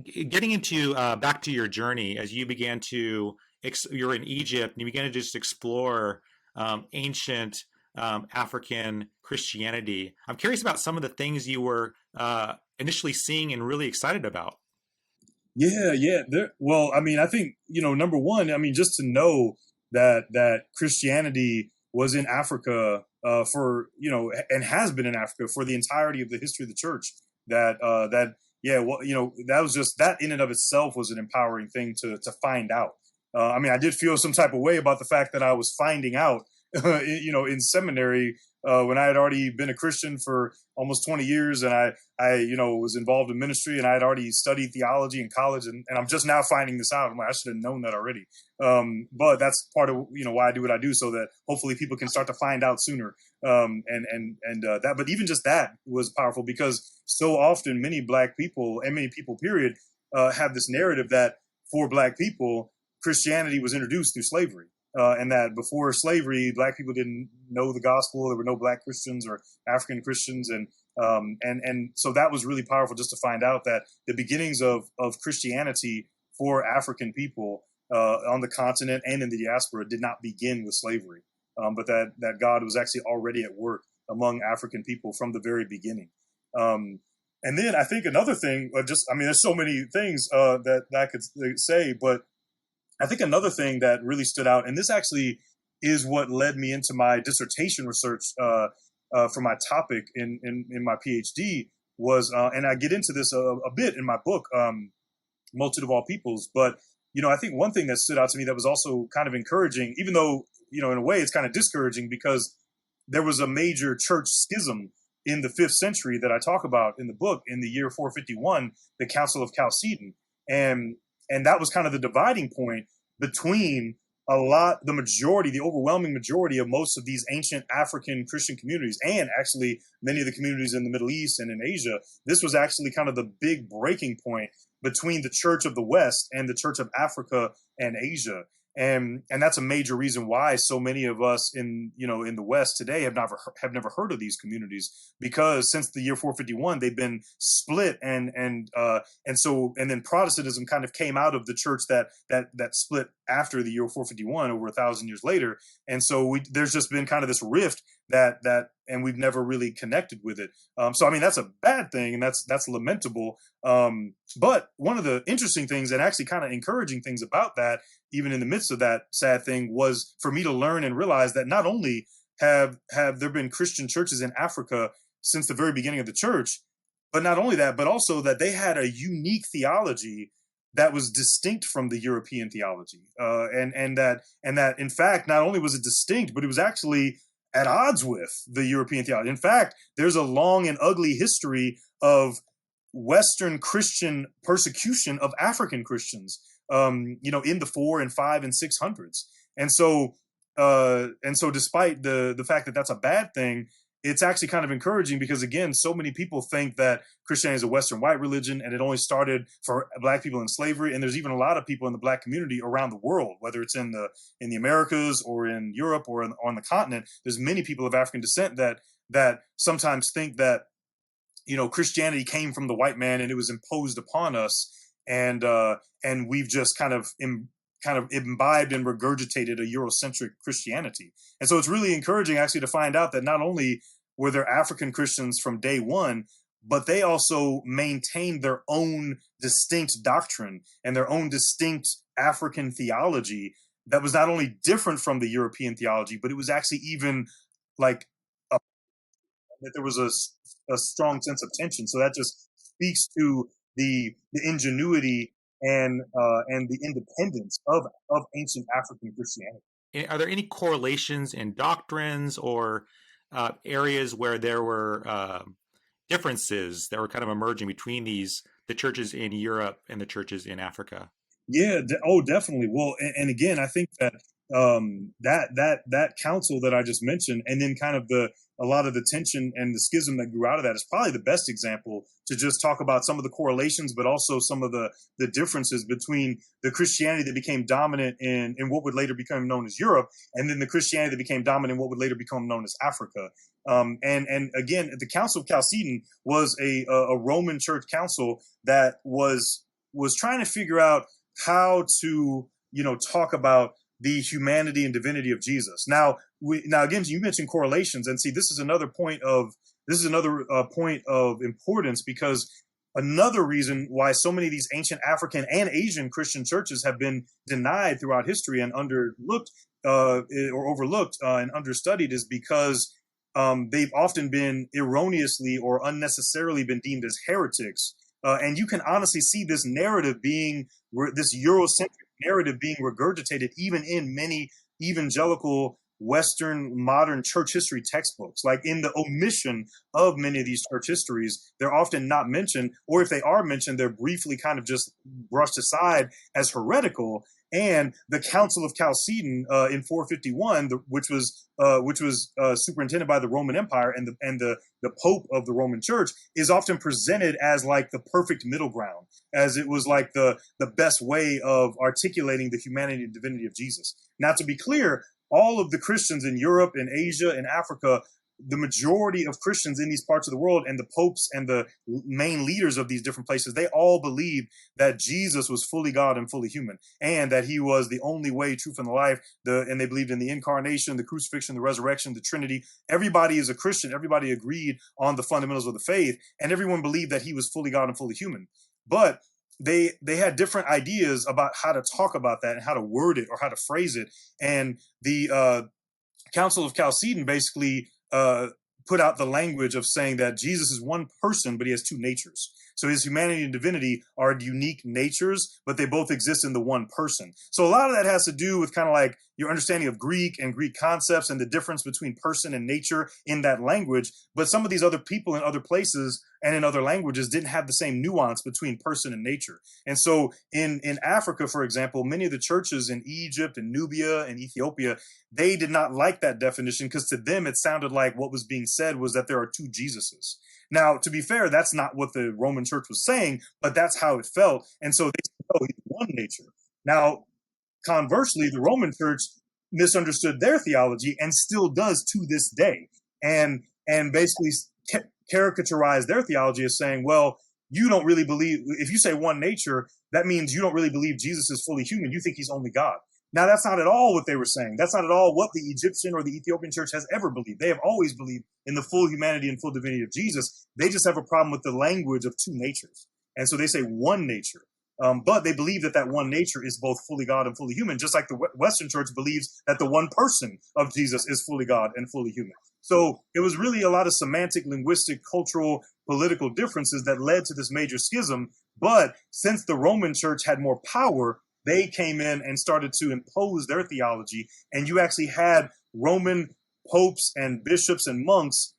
getting into back to your journey as you began to you're in Egypt and you began to just explore ancient African Christianity. I'm curious about some of the things you were initially seeing and really excited about. Yeah, yeah. Well, I mean, I think, number one, I mean, just to know that Christianity was in Africa for, and has been in Africa for the entirety of the history of the church. Yeah, well, that was just, that in and of itself was an empowering thing to find out. I mean, I did feel some type of way about the fact that I was finding out, in seminary when I had already been a Christian for almost 20 years, and I was involved in ministry, and I had already studied theology in college, and I'm just now finding this out. I'm like, I should have known that already. But that's part of why I do what I do, so that hopefully people can start to find out sooner. That, but even just that was powerful, because so often many Black people and many people, period, have this narrative that for Black people, Christianity was introduced through slavery. And that before slavery, Black people didn't know the gospel. There were no Black Christians or African Christians, and so that was really powerful, just to find out that the beginnings of Christianity for African people on the continent and in the diaspora did not begin with slavery, but that God was actually already at work among African people from the very beginning. And then I think another thing, there's so many things that I could say, but I think another thing that really stood out, and this actually is what led me into my dissertation research for my topic in my PhD, was, and I get into this a bit in my book, Multitude of All Peoples. But, I think one thing that stood out to me that was also kind of encouraging, even though, in a way it's kind of discouraging, because there was a major church schism in the 5th century that I talk about in the book, in the year 451, the Council of Chalcedon. And that was kind of the dividing point between the overwhelming majority of most of these ancient African Christian communities, and actually many of the communities in the Middle East and in Asia. This was actually kind of the big breaking point between the Church of the West and the Church of Africa and Asia. And that's a major reason why so many of us in the West today have never heard of these communities, because since the year 451 they've been split, and then Protestantism kind of came out of the church that split after the year 451, over 1,000 years later. And so there's just been kind of this rift and we've never really connected with it. So I mean, that's a bad thing, and that's lamentable. But one of the interesting things, and actually kind of encouraging things about that, even in the midst of that sad thing, was for me to learn and realize that not only have there been Christian churches in Africa since the very beginning of the church, but not only that, but also that they had a unique theology that was distinct from the European theology, and that in fact, not only was it distinct, but it was actually at odds with the European theology. In fact, there's a long and ugly history of Western Christian persecution of African Christians, in the 400s and 500s and 600s. And so despite the fact that that's a bad thing, it's actually kind of encouraging, because again, so many people think that Christianity is a Western white religion and it only started for Black people in slavery. And there's even a lot of people in the Black community around the world, whether it's in the Americas or in Europe or on the continent. There's many people of African descent that sometimes think that, Christianity came from the white man and it was imposed upon us. And we've just kind of imbibed and regurgitated a Eurocentric Christianity. And so it's really encouraging actually to find out that not only were there African Christians from day one, but they also maintained their own distinct doctrine and their own distinct African theology that was not only different from the European theology, but it was actually even like that there was a strong sense of tension. So that just speaks to the ingenuity and the independence of ancient African Christianity. Are there any correlations in doctrines or areas where there were differences that were kind of emerging between the churches in Europe and the churches in Africa? Yeah. Definitely. Well, and again, I think that that council that I just mentioned, and then kind of a lot of the tension and the schism that grew out of that, is probably the best example to just talk about some of the correlations, but also some of the differences between the Christianity that became dominant in what would later become known as Europe, and then the Christianity that became dominant in what would later become known as Africa. And again, the Council of Chalcedon was a Roman Church council that was was trying to figure out how to, talk about the humanity and divinity of Jesus. Now again, you mentioned correlations, and see, this is another point of importance, because another reason why so many of these ancient African and Asian Christian churches have been denied throughout history and underlooked or overlooked and understudied is because they've often been erroneously or unnecessarily been deemed as heretics. And you can honestly see this this Eurocentric narrative being regurgitated even in many evangelical Western modern church history textbooks. Like, in the omission of many of these church histories, they're often not mentioned, or if they are mentioned, they're briefly kind of just brushed aside as heretical. And the Council of Chalcedon in 451, which was superintended by the Roman Empire and the Pope of the Roman Church, is often presented as like the perfect middle ground, as it was like the best way of articulating the humanity and divinity of Jesus. Now, to be clear, all of the Christians in Europe and Asia and Africa, the majority of Christians in these parts of the world, and the popes and the main leaders of these different places, they all believed that Jesus was fully God and fully human, and that he was the only way, truth, and the life. And they believed in the incarnation, the crucifixion, the resurrection, the Trinity. Everybody is a Christian. Everybody agreed on the fundamentals of the faith, and everyone believed that he was fully God and fully human. But they had different ideas about how to talk about that and how to word it or how to phrase it. And the Council of Chalcedon basically put out the language of saying that Jesus is one person, but he has two natures. So his humanity and divinity are unique natures, but they both exist in the one person. So a lot of that has to do with kind of like your understanding of Greek and Greek concepts and the difference between person and nature in that language. But some of these other people in other places and in other languages didn't have the same nuance between person and nature. And so in Africa, for example, many of the churches in Egypt and Nubia and Ethiopia, they did not like that definition, because to them it sounded like what was being said was that there are two Jesuses. Now, to be fair, that's not what the Roman Church was saying, but that's how it felt. And so they said, oh, he's one nature. Now, conversely, the Roman Church misunderstood their theology and still does to this day, and basically caricaturized their theology as saying, well, you don't really believe, if you say one nature, that means you don't really believe Jesus is fully human. You think he's only God. Now, that's not at all what they were saying. That's not at all what the Egyptian or the Ethiopian church has ever believed. They have always believed in the full humanity and full divinity of Jesus. They just have a problem with the language of two natures. And so they say one nature. But they believe that one nature is both fully God and fully human, just like the Western church believes that the one person of Jesus is fully God and fully human. So it was really a lot of semantic, linguistic, cultural, political differences that led to this major schism. But since the Roman church had more power, they came in and started to impose their theology. And you actually had Roman popes and bishops and monks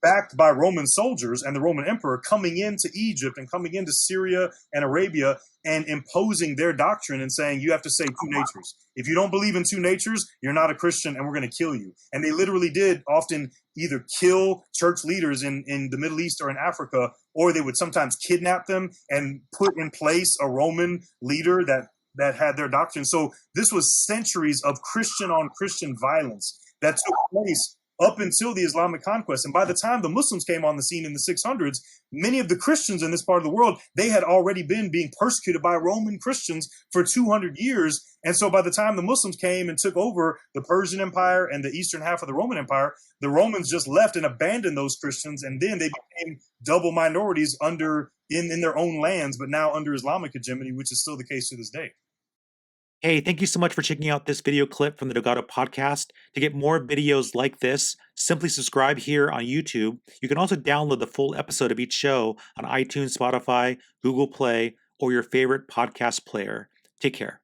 backed by Roman soldiers and the Roman emperor coming into Egypt and coming into Syria and Arabia and imposing their doctrine and saying, you have to say two natures. If you don't believe in two natures, you're not a Christian and we're going to kill you. And they literally did often either kill church leaders in the Middle East or in Africa, or they would sometimes kidnap them and put in place a Roman leader that had their doctrine. So this was centuries of Christian on Christian violence that took place up until the Islamic conquest. And by the time the Muslims came on the scene in the 600s, many of the Christians in this part of the world, they had already been being persecuted by Roman Christians for 200 years. And so by the time the Muslims came and took over the Persian Empire and the eastern half of the Roman Empire, the Romans just left and abandoned those Christians. And then they became double minorities in their own lands, but now under Islamic hegemony, which is still the case to this day. Hey, thank you so much for checking out this video clip from the Delgado podcast. To get more videos like this, simply subscribe here on YouTube. You can also download the full episode of each show on iTunes, Spotify, Google Play, or your favorite podcast player. Take care.